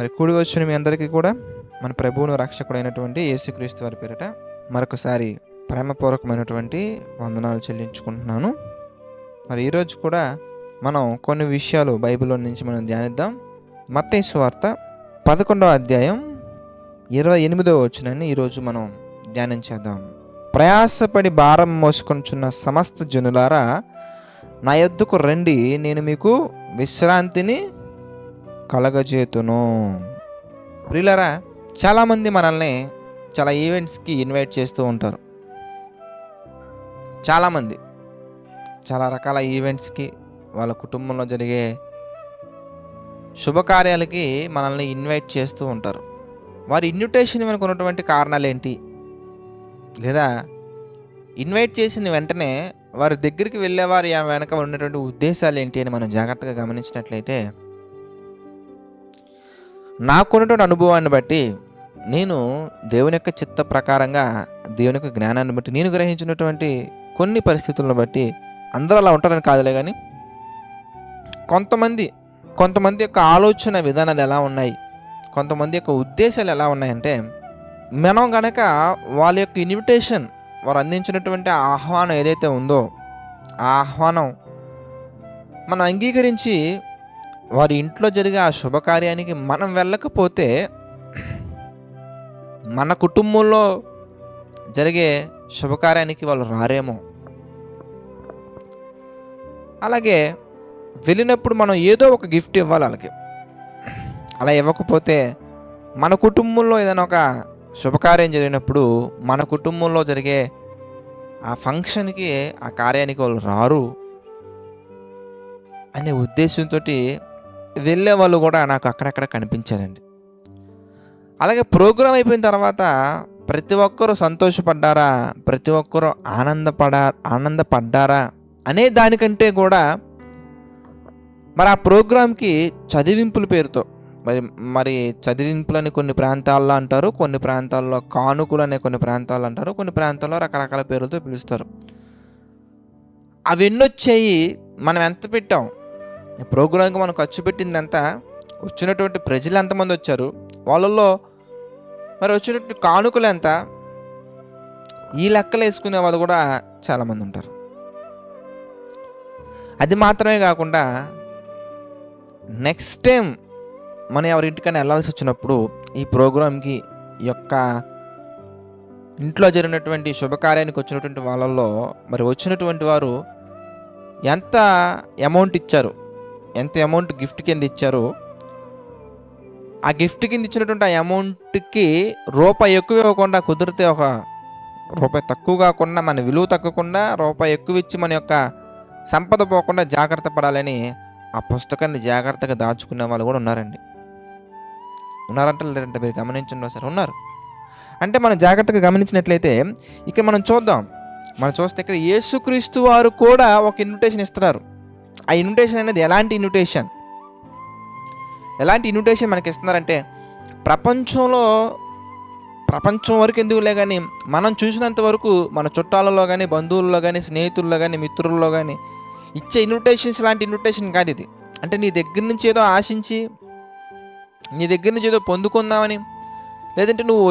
మరి కూడి వచ్చిన మీ అందరికీ కూడా మన ప్రభువును రక్షకుడైనటువంటి యేసుక్రీస్తు వారి పేరిట మరొకసారి ప్రేమపూర్వకమైనటువంటి వందనాలు చెల్లించుకుంటున్నాను. మరి ఈరోజు కూడా మనం కొన్ని విషయాలు బైబిల్లో నుంచి మనం ధ్యానిద్దాం. మత్తయి సువార్త 11వ అధ్యాయం 28వ వచనాన్ని ఈరోజు మనం ధ్యానం చేద్దాం. ప్రయాసపడి భారం మోసుకొనుచున్న సమస్త జనులారా నా యొద్దకు రండి, నేను మీకు విశ్రాంతిని కలగజేతును. ప్రియులారా, చాలామంది మనల్ని చాలా ఈవెంట్స్కి ఇన్వైట్ చేస్తూ ఉంటారు. చాలామంది చాలా రకాల ఈవెంట్స్కి, వాళ్ళ కుటుంబంలో జరిగే శుభకార్యాలకి మనల్ని ఇన్వైట్ చేస్తూ ఉంటారు. వారి ఇన్విటేషన్ వెనుక ఉన్నటువంటి కారణాలు ఏంటి, లేదా ఇన్వైట్ చేసిన వెంటనే వారి దగ్గరికి వెళ్ళేవారు వెనక ఉన్నటువంటి ఉద్దేశాలు ఏంటి అని మనం జాగ్రత్తగా గమనించినట్లయితే, నాకున్నటువంటి అనుభవాన్ని బట్టి, నేను దేవుని యొక్క చిత్త ప్రకారంగా, దేవుని యొక్క జ్ఞానాన్ని బట్టి, నేను గ్రహించినటువంటి కొన్ని పరిస్థితులను బట్టి, అందరూ అలా ఉంటారని కాదులే కానీ కొంతమంది యొక్క ఆలోచన విధానాలు ఎలా ఉన్నాయి, కొంతమంది యొక్క ఉద్దేశాలు ఎలా ఉన్నాయంటే, మనం గనక వాళ్ళ యొక్క ఇన్విటేషన్, వారు అందించినటువంటి ఆహ్వానం ఏదైతే ఉందో ఆ ఆహ్వానం మనం అంగీకరించి వారి ఇంట్లో జరిగే ఆ శుభకార్యానికి మనం వెళ్ళకపోతే మన కుటుంబంలో జరిగే శుభకార్యానికి వాళ్ళు రారేమో. అలాగే వెళ్ళినప్పుడు మనం ఏదో ఒక గిఫ్ట్ ఇవ్వాలి వాళ్ళకి. అలా ఇవ్వకపోతే మన కుటుంబంలో ఏదైనా ఒక శుభకార్యం జరిగినప్పుడు మన కుటుంబంలో జరిగే ఆ ఫంక్షన్కి, ఆ కార్యానికి వాళ్ళు రారు అనే ఉద్దేశంతో వెళ్ళే వాళ్ళు కూడా నాకు అక్కడక్కడ కనిపించారండి. అలాగే ప్రోగ్రాం అయిపోయిన తర్వాత ప్రతి ఒక్కరూ సంతోషపడ్డారా, ప్రతి ఒక్కరూ ఆనందపడ్డారా అనే దానికంటే కూడా మరి ఆ ప్రోగ్రాంకి చదివింపుల పేరుతో, మరి చదివింపులని కొన్ని ప్రాంతాల్లో అంటారు, కొన్ని ప్రాంతాల్లో కానుకలు అనే కొన్ని ప్రాంతాల్లో అంటారు, కొన్ని ప్రాంతాల్లో రకరకాల పేర్లతో పిలుస్తారు. అవి ఎన్నొచ్చాయి, మనం ఎంత పెట్టాం, ప్రోగ్రాంకి మనం ఖర్చు పెట్టింది ఎంత, వచ్చినటువంటి ప్రజలు ఎంతమంది వచ్చారు, వాళ్ళల్లో మరి వచ్చినటువంటి కానుకలు ఎంత, ఈ లెక్కలు వేసుకునే వాళ్ళు కూడా చాలామంది ఉంటారు. అది మాత్రమే కాకుండా నెక్స్ట్ టైం మనం ఎవరింటికైనా వెళ్ళాల్సి వచ్చినప్పుడు ఈ ప్రోగ్రాంకి, యొక్క ఇంట్లో జరిగినటువంటి శుభకార్యానికి వచ్చినటువంటి వాళ్ళల్లో మరి వచ్చినటువంటి వారు ఎంత అమౌంట్ ఇచ్చారు, ఎంత అమౌంట్ గిఫ్ట్ కింద ఇచ్చారు, ఆ గిఫ్ట్ కింద ఇచ్చినటువంటి ఆ అమౌంట్కి రూపాయి ఎక్కువ ఇవ్వకుండా, కుదిరితే ఒక రూపాయి తక్కువ కాకుండా, మన విలువ తగ్గకుండా రూపాయి ఎక్కువ ఇచ్చి మన యొక్క సంపద పోకుండా జాగ్రత్త పడాలని ఆ పుస్తకాన్ని జాగ్రత్తగా దాచుకునే వాళ్ళు కూడా ఉన్నారండి. ఉన్నారంటే లేదంటే మీరు గమనించండి ఒకసారి, ఉన్నారు. అంటే మనం జాగ్రత్తగా గమనించినట్లయితే ఇక్కడ మనం చూస్తే ఇక్కడ యేసుక్రీస్తు వారు కూడా ఒక ఇన్విటేషన్ ఇస్తున్నారు. ఆ ఇన్విటేషన్ అనేది ఎలాంటి ఇన్విటేషన్ మనకి ఇస్తున్నారంటే, ప్రపంచం వరకు ఎందుకులే కానీ మనం చూసినంత వరకు మన చుట్టాలలో కానీ, బంధువుల్లో కానీ, స్నేహితుల్లో కానీ, మిత్రుల్లో కానీ ఇచ్చే ఇన్విటేషన్స్ లాంటి ఇన్విటేషన్ కాదు ఇది. అంటే నీ దగ్గర నుంచి ఏదో ఆశించి, నీ దగ్గర నుంచి ఏదో పొందుకుందామని, లేదంటే నువ్వు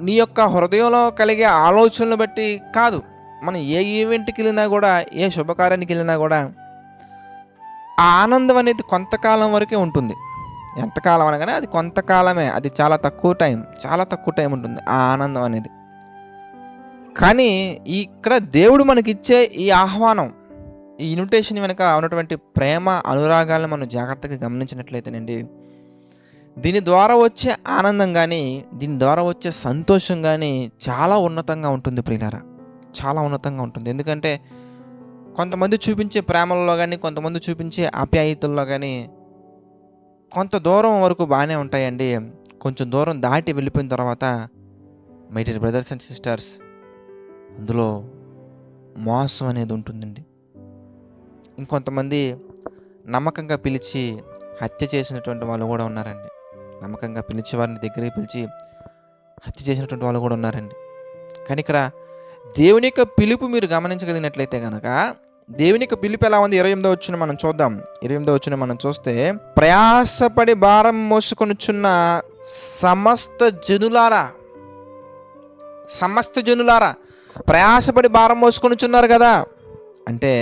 నీ యొక్క హృదయంలో కలిగే ఆలోచనలు బట్టి కాదు. మనం ఏ ఈవెంట్కి వెళ్ళినా కూడా, ఏ శుభకార్యానికి వెళ్ళినా కూడా ఆ ఆనందం అనేది కొంతకాలం వరకే ఉంటుంది. ఎంతకాలం అనగానే అది కొంతకాలమే, అది చాలా తక్కువ టైం ఉంటుంది ఆ ఆనందం అనేది. కానీ ఇక్కడ దేవుడు మనకిచ్చే ఈ ఆహ్వానం, ఈ ఇన్విటేషన్ వెనుక ఉన్నటువంటి ప్రేమ, అనురాగాలను మనం జాగ్రత్తగా గమనించినట్లయితేనండి, దీని ద్వారా వచ్చే ఆనందం కానీ, దీని ద్వారా వచ్చే సంతోషం కానీ చాలా ఉన్నతంగా ఉంటుంది ప్రియులారా, చాలా ఉన్నతంగా ఉంటుంది. ఎందుకంటే కొంతమంది చూపించే ప్రేమల్లో కానీ, కొంతమంది చూపించే ఆప్యాయతల్లో కానీ కొంత దూరం వరకు బాగానే ఉంటాయండి. కొంచెం దూరం దాటి వెళ్ళిపోయిన తర్వాత my dear brothers and sisters, అందులో మోసం అనేది ఉంటుందండి. ఇంకొంతమంది నమ్మకంగా పిలిచి హత్య చేసినటువంటి వాళ్ళు కూడా ఉన్నారండి. నమ్మకంగా పిలిచి వారిని దగ్గరికి పిలిచి హత్య చేసినటువంటి వాళ్ళు కూడా ఉన్నారండి. కానీ ఇక్కడ దేవుని యొక్క పిలుపు మీరు గమనించగలిగినట్లయితే కనుక దేవునికి పిలుపు ఎలా ఉంది? 28వ వచనం మనం చూద్దాం. 28వ వచనం మనం చూస్తే, ప్రయాసపడి భారం మోసుకొనుచున్న సమస్త జనులారా ప్రయాసపడి భారం మోసుకొనుచున్నారు కదా. అంటే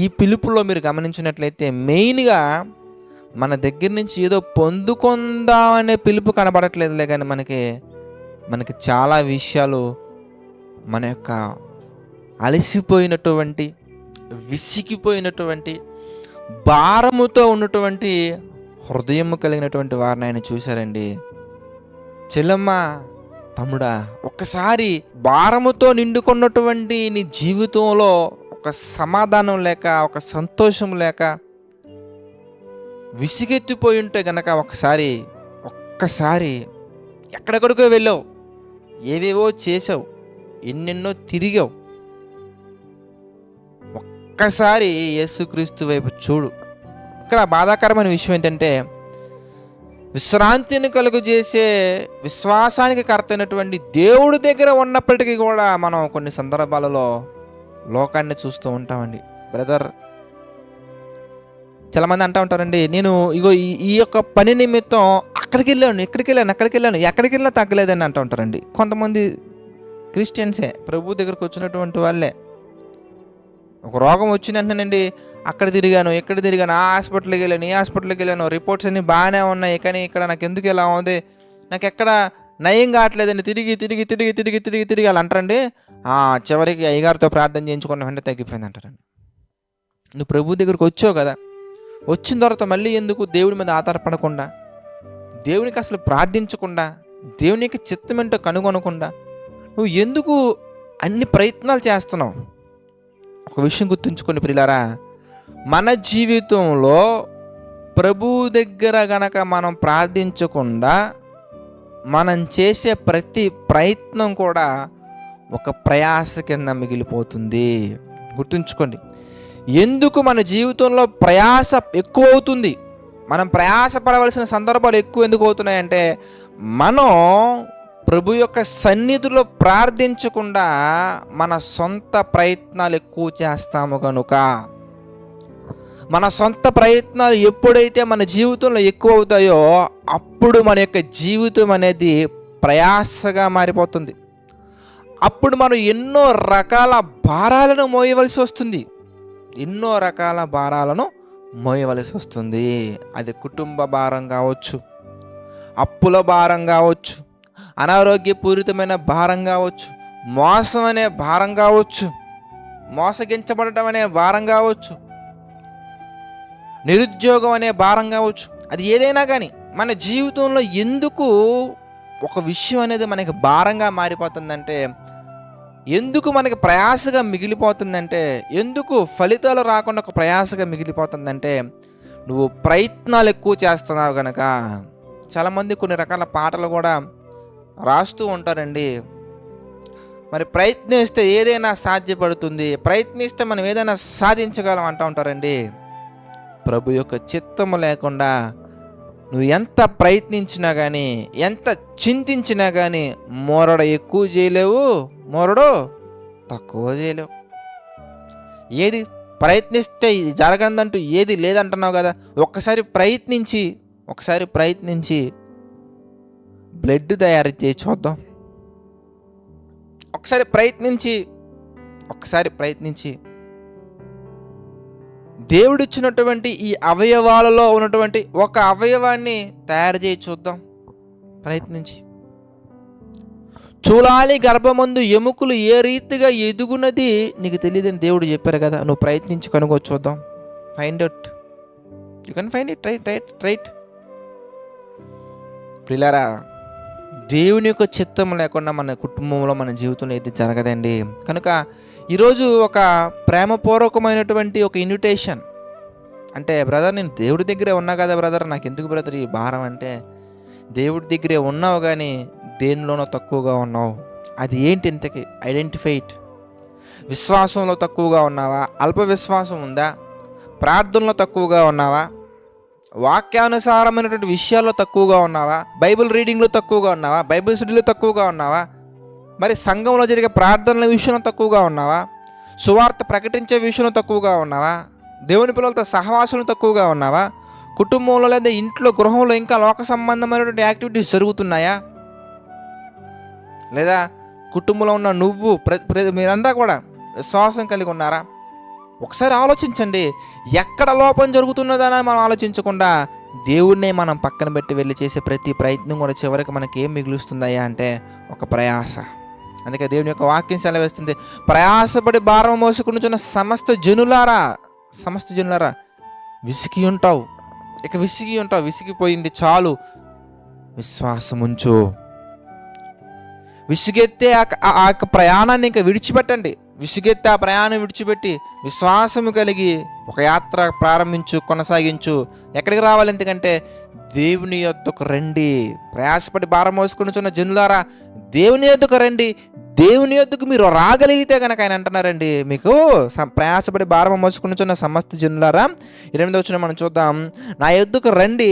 ఈ పిలుపులో మీరు గమనించినట్లయితే మెయిన్గా మన దగ్గర నుంచి ఏదో పొందుకుందామనే పిలుపు కనబడట్లేదులే, కానీ మనకి చాలా విషయాలు మన యొక్క అలసిపోయినటువంటి, విసిగిపోయినటువంటి, భారముతో ఉన్నటువంటి హృదయము కలిగినటువంటి వారిని ఆయన చూశారండి. చెల్లమ్మ, తమ్ముడా, ఒక్కసారి భారముతో నిండుకున్నటువంటి నీ జీవితంలో ఒక సమాధానం లేక, ఒక సంతోషం లేక, విసిగెత్తిపోయి ఉంటే గనక ఒక్కసారి ఎక్కడెక్కడికో వెళ్ళావు, ఏవేవో చేసావు, ఎన్నెన్నో తిరిగావు, ఒక్కసారి యేసుక్రీస్తు వైపు చూడు. ఇక్కడ బాధాకరమైన విషయం ఏంటంటే, విశ్రాంతిని కలుగజేసే విశ్వాసానికి కర్త అయినటువంటి దేవుడి దగ్గర ఉన్నప్పటికీ కూడా మనం కొన్ని సందర్భాలలో లోకాన్ని చూస్తూ ఉంటామండి. బ్రదర్, చాలామంది అంటూ ఉంటారండి, నేను ఇగో ఈ యొక్క పని నిమిత్తం అక్కడికి వెళ్ళాను, ఎక్కడికి వెళ్ళినా తగ్గలేదని అంటూ ఉంటారండి. కొంతమంది క్రిస్టియన్సే, ప్రభు దగ్గరకు వచ్చినటువంటి వాళ్ళే. ఒక రోగం వచ్చిందంటేనండి, అక్కడ తిరిగాను, ఇక్కడ తిరిగాను, ఆ హాస్పిటల్కి వెళ్ళాను, ఈ హాస్పిటల్కి వెళ్ళాను, రిపోర్ట్స్ అన్నీ బాగానే ఉన్నాయి, కానీ ఇక్కడ నాకు ఎందుకు ఇలా ఉంది, నాకు ఎక్కడ నయం కావట్లేదండి, తిరిగి అలా అంటారండి. చివరికి అయ్యగారితో ప్రార్థన చేయించుకున్న వెంటనే తగ్గిపోయింది అంటారండి. నువ్వు ప్రభు దగ్గరికి వచ్చావు కదా, వచ్చిన తర్వాత మళ్ళీ ఎందుకు దేవుడి మీద ఆధారపడకుండా, దేవునికి అసలు ప్రార్థించకుండా, దేవునికి చిత్తమేంటో కనుగొనకుండా నువ్వు ఎందుకు అన్ని ప్రయత్నాలు చేస్తున్నావు? ఒక విషయం గుర్తుంచుకోండి ప్రియులారా, మన జీవితంలో ప్రభు దగ్గర గనక మనం ప్రార్థించకుండా మనం చేసే ప్రతి ప్రయత్నం కూడా ఒక ప్రయాస కింద మిగిలిపోతుంది. గుర్తుంచుకోండి. ఎందుకు మన జీవితంలో ప్రయాస ఎక్కువ అవుతుంది, మనం ప్రయాస పడవలసిన సందర్భాలు ఎక్కువ ఎందుకు అవుతున్నాయంటే, మనం ప్రభు యొక్క సన్నిధిలో ప్రార్థించకుండా మన సొంత ప్రయత్నాలు ఎక్కువ చేస్తాము కనుక. మన సొంత ప్రయత్నాలు ఎప్పుడైతే మన జీవితంలో ఎక్కువ అవుతాయో అప్పుడు మన యొక్క జీవితం అనేది ప్రయాసగా మారిపోతుంది. అప్పుడు మనం ఎన్నో రకాల భారాలను మోయవలసి వస్తుంది. అది కుటుంబ భారం కావచ్చు, అప్పుల భారం కావచ్చు, అనారోగ్యపూరితమైన భారం కావచ్చు, మోసం అనే భారం కావచ్చు, మోసగించబడటం అనే భారం కావచ్చు, నిరుద్యోగం అనే భారం కావచ్చు. అది ఏదైనా కానీ మన జీవితంలో ఎందుకు ఒక విషయం అనేది మనకి భారంగా మారిపోతుందంటే, ఎందుకు మనకి ప్రయాసగా మిగిలిపోతుందంటే, ఎందుకు ఫలితాలు రాకుండా ఒక ప్రయాసగా మిగిలిపోతుందంటే, నువ్వు ప్రయత్నాలు ఎక్కువ చేస్తున్నావు కనుక. చాలామంది కొన్ని రకాల పాటలు కూడా రాస్తూ ఉంటారండి. మరి ప్రయత్నిస్తే ఏదైనా సాధ్యపడుతుంది, ప్రయత్నిస్తే మనం ఏదైనా సాధించగలం అంటూ ఉంటారండి. ప్రభు యొక్క చిత్తము లేకుండా నువ్వు ఎంత ప్రయత్నించినా కానీ, ఎంత చింతించినా కానీ మోరడ ఎక్కువ చేయలేవు, మోరడు తక్కువ చేయలేవు. ఏది ప్రయత్నిస్తే జరగదంటూ ఏది లేదంటున్నావు కదా. ఒకసారి ప్రయత్నించి బ్లడ్ తయారు చేసి చూద్దాం. ఒకసారి ప్రయత్నించి దేవుడిచ్చినటువంటి ఈ అవయవాలలో ఉన్నటువంటి ఒక అవయవాన్ని తయారు చేసి చూద్దాం. ప్రయత్నించి చూడాలి. గర్భమందు ఎముకలు ఏ రీతిగా ఎదుగునది నీకు తెలియదని దేవుడు చెప్పారు కదా. నువ్వు ప్రయత్నించి కనుగొ చూద్దాం. Find out, you can find it. Right ప్రియులారా, దేవుని యొక్క చిత్తం లేకుండా మన కుటుంబంలో, మన జీవితంలో ఏది జరగదండి. కనుక ఈరోజు ఒక ప్రేమపూర్వకమైనటువంటి ఒక ఇన్విటేషన్. అంటే బ్రదర్, నేను దేవుడి దగ్గరే ఉన్నా కదా బ్రదర్, నాకు ఎందుకు బ్రదర్ ఈ భారం అంటే, దేవుడి దగ్గరే ఉన్నావు కానీ దేనిలోనో తక్కువగా ఉన్నావు. అది ఏంటి ఇంతకీ? Identify it. విశ్వాసంలో తక్కువగా ఉన్నావా? అల్ప విశ్వాసం ఉందా? ప్రార్థనలో తక్కువగా ఉన్నావా? వాక్యానుసారమైనటువంటి విషయాల్లో తక్కువగా ఉన్నావా? బైబిల్ రీడింగ్లో తక్కువగా ఉన్నావా? బైబిల్ స్టడీలో తక్కువగా ఉన్నావా? మరి సంఘంలో జరిగే ప్రార్థనల విషయంలో తక్కువగా ఉన్నావా? సువార్త ప్రకటించే విషయంలో తక్కువగా ఉన్నావా? దేవుని పిల్లలతో సహవాసంలో తక్కువగా ఉన్నావా? కుటుంబంలో లేదా ఇంట్లో గృహంలో ఇంకా లోక సంబంధమైనటువంటి యాక్టివిటీస్ జరుగుతున్నాయా? లేదా కుటుంబంలో ఉన్న నువ్వు మీరంతా కూడా విశ్వాసం కలిగి ఉన్నారా? ఒకసారి ఆలోచించండి. ఎక్కడ లోపం జరుగుతున్నదని మనం ఆలోచించకుండా దేవుణ్ణే మనం పక్కన పెట్టి వెళ్ళి చేసే ప్రతి ప్రయత్నం కూడా చివరికి మనకి ఏం మిగులుస్తుందయ్యా అంటే ఒక ప్రయాస. అందుకే దేవుని యొక్క వాక్యం సెలవేస్తుంది, ప్రయాసపడి భారం మోసుకునిచున్న సమస్త జనులారా విసిగి ఉంటావు. ఇక విసిగి ఉంటావు, విసిగిపోయింది చాలు, విశ్వాసముంచు. విసుగెత్తే ఆ ప్రయాణాన్ని ఇంకా విడిచిపెట్టండి. విసుగెత్తే ఆ ప్రయాణం విడిచిపెట్టి విశ్వాసము కలిగి ఒక యాత్ర ప్రారంభించు, కొనసాగించు. ఎక్కడికి రావాలి? ఎందుకంటే దేవుని యొద్దకు రండి. ప్రయాసపడి భారం మోసుకునిచున్న జనులారా దేవుని యొద్దకు రండి. దేవుని యొద్దకు మీరు రాగలిగితే కనుక ఆయన అంటున్నారండి, మీకు ప్రయాసపడి భారం మోసుకునిచున్న సమస్త జనులారా 8వ వచనం మనం చూద్దాం. నా యొద్దకు రండి,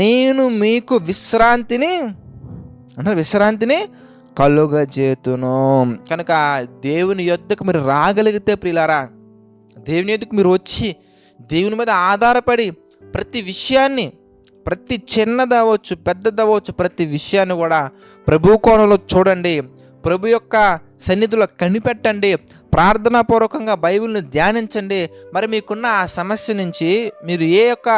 నేను మీకు విశ్రాంతిని కలుగజేతును. కనుక దేవుని యొద్దకు మీరు రాగలిగితే ప్రియులారా, దేవుని యొద్దకు మీరు వచ్చి దేవుని మీద ఆధారపడి ప్రతి విషయాన్ని, ప్రతి చిన్నదవచ్చు పెద్దదవచ్చు, ప్రతి విషయాన్ని కూడా ప్రభు కోణంలో చూడండి. ప్రభు యొక్క సన్నిధిలో కనిపెట్టండి. ప్రార్థనాపూర్వకంగా బైబిల్ని ధ్యానించండి. మరి మీకున్న ఆ సమస్య నుంచి మీరు ఏ యొక్క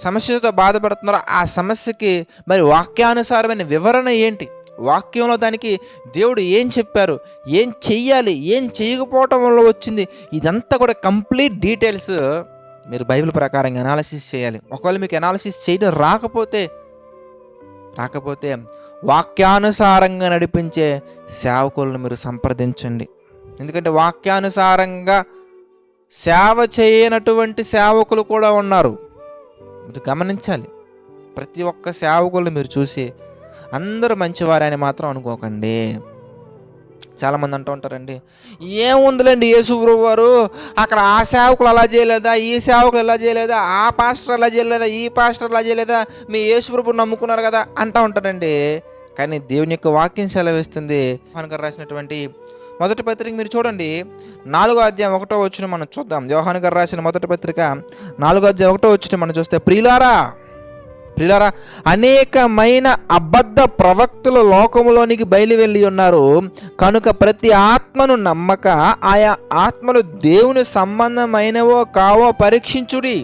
సమస్యతో బాధపడుతున్నారో ఆ సమస్యకి మరి వాక్యానుసారమైన వివరణ ఏంటి, వాక్యంలో దానికి దేవుడు ఏం చెప్పారు, ఏం చెయ్యాలి, ఏం చేయకపోవటం వల్ల వచ్చింది, ఇదంతా కూడా కంప్లీట్ డీటెయిల్స్ మీరు బైబిల్ ప్రకారంగా అనాలిసిస్ చేయాలి. ఒకవేళ మీకు అనాలిసిస్ చేయడం రాకపోతే వాక్యానుసారంగా నడిపించే సేవకులను మీరు సంప్రదించండి. ఎందుకంటే వాక్యానుసారంగా సేవ చేయనటువంటి సేవకులు కూడా ఉన్నారు. మీరు గమనించాలి. ప్రతి ఒక్క సేవకులను మీరు చూసి అందరూ మంచివారని మాత్రం అనుకోకండి. చాలామంది అంటూ ఉంటారండి, ఏముందిలేండి యేసుప్రభు వారు అక్కడ ఆ సేవకులు అలా చేయలేదా, ఈ సేవకులు ఎలా చేయలేదా, ఆ పాస్టర్ అలా చేయలేదా, ఈ పాస్టర్ అలా చేయలేదా, మీ యేసుప్రభు నమ్ముకున్నారు కదా అంటూ ఉంటారండి. కానీ దేవుని యొక్క వాక్యం సెలవిస్తుంది. యోహాను రాసినటువంటి మొదటి పత్రిక మీరు చూడండి, 4వ అధ్యాయం 1వ వచనం మనం చూద్దాం. యోహాను గారు రాసిన మొదటి పత్రిక 4వ అధ్యాయం 1వ వచనం మనం చూస్తే, ప్రియులారా అనేకమైన అబద్ధ ప్రవక్తుల లోకములోనికి బయలువెళ్ళి ఉన్నారు కనుక ప్రతి ఆత్మను నమ్మక ఆయా ఆత్మలు దేవుని సంబంధమైనవో కావో పరీక్షించుడి.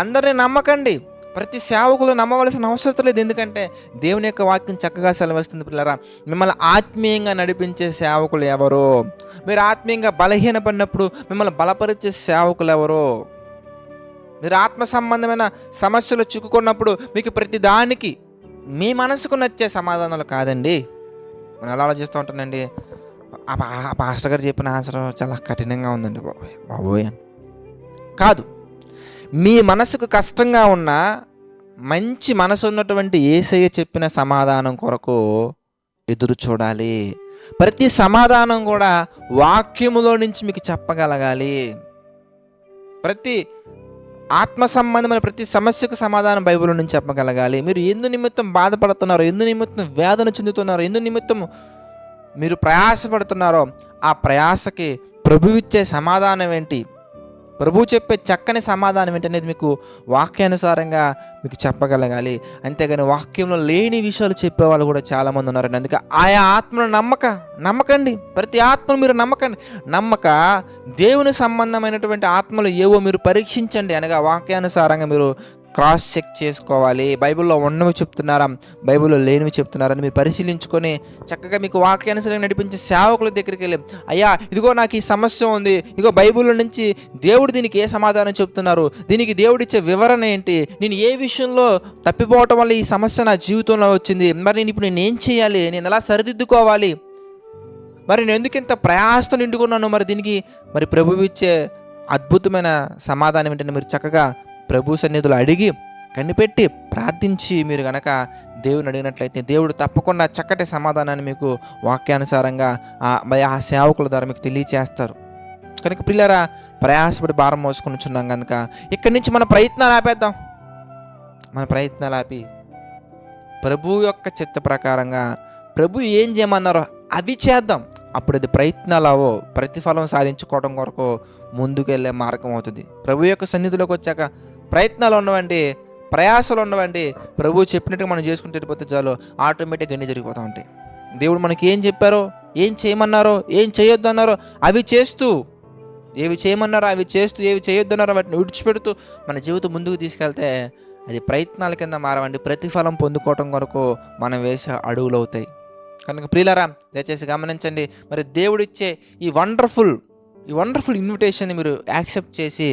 అందరిని నమ్మకండి. ప్రతి సేవకులు నమ్మవలసిన అవసరం లేదు. ఎందుకంటే దేవుని యొక్క వాక్యం చక్కగా సెలవిస్తుంది. పిల్లరా, మిమ్మల్ని ఆత్మీయంగా నడిపించే సేవకులు ఎవరో, మీరు ఆత్మీయంగా బలహీనపడినప్పుడు మిమ్మల్ని బలపరిచే సేవకులు ఎవరో, మీరు ఆత్మ సంబంధమైన సమస్యలు చిక్కుకున్నప్పుడు మీకు ప్రతి దానికి మీ మనసుకు నచ్చే సమాధానాలు కాదండి. మనం ఎలా ఆలోచిస్తూ ఉంటానండి, ఆ పాస్టర్ గారు చెప్పిన ఆన్సర్ చాలా కఠినంగా ఉందండి బాబోయ్ అని కాదు. మీ మనసుకు కష్టంగా ఉన్న మంచి మనసు ఉన్నటువంటి యేసయ్య చెప్పిన సమాధానం కొరకు ఎదురు చూడాలి. ప్రతి సమాధానం కూడా వాక్యములో నుంచి మీకు చెప్పగలగాలి. ప్రతి ఆత్మ సంబంధమైన ప్రతి సమస్యకు సమాధానం బైబిల్ నుంచి చెప్పగలగాలి. మీరు ఎందు నిమిత్తం బాధపడుతున్నారో, ఎందు నిమిత్తం వేదన చెందుతున్నారో, ఎందు నిమిత్తం మీరు ప్రయాసపడుతున్నారో ఆ ప్రయాసకి ప్రభు ఇచ్చే సమాధానం ఏంటి, ప్రభు చెప్పే చక్కని సమాధానం ఏంటి అనేది మీకు వాక్యానుసారంగా మీకు చెప్పగలగాలి. అంతేగాని వాక్యంలో లేని విషయాలు చెప్పేవాళ్ళు కూడా చాలామంది ఉన్నారండి. అందుకే ఆయా ఆత్మను నమ్మకండి. ప్రతి ఆత్మను మీరు నమ్మక దేవుని సంబంధమైనటువంటి ఆత్మలు ఏవో మీరు పరీక్షించండి. అనగా వాక్యానుసారంగా మీరు క్రాస్ చెక్ చేసుకోవాలి. బైబిల్లో ఉన్నవి చెప్తున్నారా, బైబిల్లో లేనివి చెప్తున్నారని మీరు పరిశీలించుకొని చక్కగా మీకు వాక్యానుసారంగా నడిపించే సేవకుల దగ్గరికి వెళ్ళి, అయ్యా ఇదిగో నాకు ఈ సమస్య ఉంది, ఇదిగో బైబిల్లో నుంచి దేవుడు దీనికి ఏ సమాధానం చెప్తున్నారు, దీనికి దేవుడిచ్చే వివరణ ఏంటి, నేను ఏ విషయంలో తప్పిపోవటం వల్ల ఈ సమస్య నా జీవితంలో వచ్చింది, మరి నేను ఇప్పుడు ఏం చేయాలి, నేను ఎలా సరిదిద్దుకోవాలి, మరి నేను ఎందుకు ఇంత ప్రయాసతో నిండుకున్నాను, మరి దీనికి మరి ప్రభువు ఇచ్చే అద్భుతమైన సమాధానం ఏంటంటే మీరు చక్కగా ప్రభు సన్నిధిలో అడిగి కనిపెట్టి ప్రార్థించి మీరు కనుక దేవుని అడిగినట్లయితే దేవుడు తప్పకుండా చక్కటి సమాధానాన్ని మీకు వాక్యానుసారంగా ఆ సేవకుల ద్వారా మీకు తెలియచేస్తారు. కనుక పిల్లరా, ప్రయాసపడి భారం మోసుకునిచున్నాం కనుక ఇక్కడి నుంచి మన ప్రయత్నాలు ఆపేద్దాం. మన ప్రయత్నాలు ఆపి ప్రభు యొక్క చిత్త ప్రకారంగా ప్రభు ఏం చేయమన్నారో అది చేద్దాం. అప్పుడు అది ప్రయత్నాలవో ప్రతిఫలం సాధించుకోవడం కొరకు ముందుకెళ్ళే మార్గం అవుతుంది. ప్రభు యొక్క సన్నిధిలోకి వచ్చాక ప్రయత్నాలు ఉండవండి, ప్రయాసాలు ఉండవండి. ప్రభు చెప్పినట్టుగా మనం చేసుకుంటూ వెళ్ళిపోతే చాలు, ఆటోమేటిక్గా అన్నీ జరిగిపోతూ ఉంటాయి. దేవుడు మనకి ఏం చెప్పారో, ఏం చేయమన్నారో, ఏం చేయొద్దు అన్నారో అవి చేస్తూ, ఏవి చేయమన్నారో అవి చేస్తూ, ఏవి చేయొద్దన్నారో వాటిని విడిచిపెడుతూ మన జీవితం ముందుకు తీసుకెళ్తే అది ప్రయత్నాల కింద మారవండి, ప్రతిఫలం పొందుకోవటం కొరకు మనం వేసే అడుగులు అవుతాయి. కనుక ప్రియులారా, దయచేసి గమనించండి. మరి దేవుడిచ్చే ఈ వండర్ఫుల్ ఇన్విటేషన్ని మీరు యాక్సెప్ట్ చేసి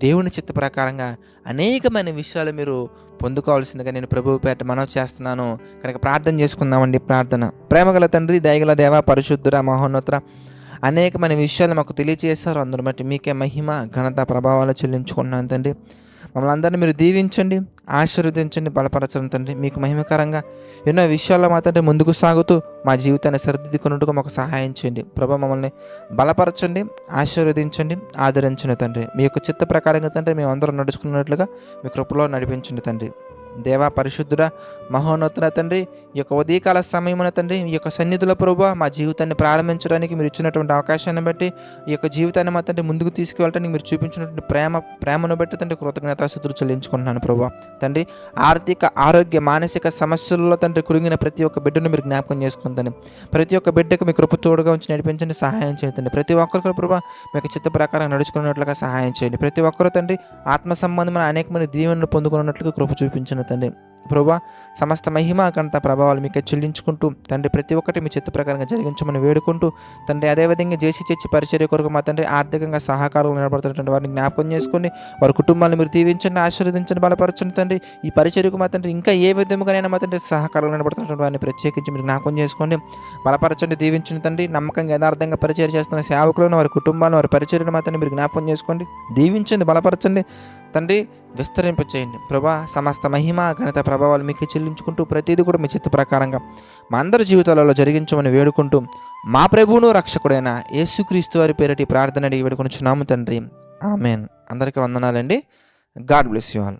దేవుని చిత్త ప్రకారంగా అనేకమైన విషయాలు మీరు పొందుకోవాల్సిందిగా నేను ప్రభువు పేట మనవి చేస్తున్నాను. కనుక ప్రార్థన చేసుకుందామండి. ప్రార్థన. ప్రేమగల తండ్రి, దయగల దేవ, పరిశుద్ధుర, మహోన్నతుర, అనేకమైన విషయాలు మాకు తెలియజేశారు. అందును బట్టి మీకే మహిమ, ఘనత, ప్రభావాలు చెల్లించుకున్నాను తండ్రి. మమ్మల్ని అందరినీ మీరు దీవించండి, ఆశీర్వదించండి, బలపరచండి తండ్రి. మీకు మహిమకరంగా ఎన్నో విషయాల్లో మాత్రం ముందుకు సాగుతూ మా జీవితాన్ని సరిదిద్దుకున్నట్టుగా మాకు సహాయం చేయండి ప్రభు. మమ్మల్ని బలపరచండి, ఆశీర్వదించండి, ఆదరించండి తండ్రి. మీ యొక్క చిత్త ప్రకారంగా తండ్రి మేము అందరం నడుచుకున్నట్లుగా మీ కృపలో నడిపించండి తండ్రి. దేవా, పరిశుద్ధుడ, మహోన్నతుడ తండ్రి, ఈ యొక్క ఉదయకాల సమయమున తండ్రి ఈ యొక్క సన్నిధిలో ప్రభువా మా జీవితాన్ని ప్రారంభించడానికి మీరు ఇచ్చినటువంటి అవకాశాన్ని బట్టి, ఈ యొక్క జీవితాన్ని మా తండ్రి ముందుకు తీసుకువెళ్ళడానికి మీరు చూపించినటువంటి ప్రేమను బట్టి తండ్రి కృతజ్ఞతాస్తుతులు చెల్లించుకుంటున్నాను ప్రభువా. తండ్రి, ఆర్థిక, ఆరోగ్య, మానసిక సమస్యల్లో తండ్రి కురిగిన ప్రతి ఒక్క బిడ్డను మీరు జ్ఞాపకం చేసుకుందని, ప్రతి ఒక్క బిడ్డకు మీ కృప తోడుగా ఉంచి నడిపించండి, సహాయం చేయండి. ప్రతి ఒక్కరికి ప్రభువా మీకు చిత్త ప్రకారం నడుచుకున్నట్లుగా సహాయం చేయండి. ప్రతి ఒక్కరు తండ్రి ఆత్మ సంబంధమైన అనేకమైన దీవెనలు పొందుకున్నట్లుగా కృప చూపించండి తండ్రి. ప్రభువా, సమస్త మహిమ, ఘనత, ప్రభావాలు మీకే చెల్లించుకుంటూ తండ్రి ప్రతి ఒక్కటి మీ చిత్త ప్రకారంగా జరిగించమని వేడుకుంటూ తండ్రి, అదేవిధంగా జేసీ చర్చి పరిచర్య కొరకు మా తండ్రి ఆర్థికంగా సహకారాలు నిలబడుతున్నటువంటి వారిని జ్ఞాపకం చేసుకోండి. వారి కుటుంబాలను మీరు దీవించండి, ఆశీర్వదించండి, బలపరచండి తండ్రి. ఈ పరిచర్యకు మా తండ్రి ఇంకా ఏ విధముగానైనా మా తండ్రి సహకారాలు నిలబడుతున్నటువంటి వారిని ప్రత్యేకించి మీరు జ్ఞాపకం చేసుకోండి, బలపరచండి, దీవించండి తండ్రి. నమ్మకంగా యథార్థంగా పరిచర్య చేస్తున్న సేవకులను, వారి కుటుంబాలను, వారి పరిచర్యను మా తండ్రి మీరు జ్ఞాపకం చేసుకోండి, దీవించండి, బలపరచండి తండ్రి, విస్తరింపచేయండి ప్రభా. సమస్త మహిమ, ఘనత, ప్రభావాలు మీకు చెల్లించుకుంటూ ప్రతిదీ కూడా మీ చిత్త ప్రకారంగా మా అందరి జీవితాలలో జరిగించమని వేడుకుంటూ మా ప్రభువును రక్షకుడైన యేసుక్రీస్తు వారి పేరటి ప్రార్థన అడిగి వేడుకొనుచున్నాము తండ్రి. ఆమెన్. అందరికీ వందనాలండి. God bless you all.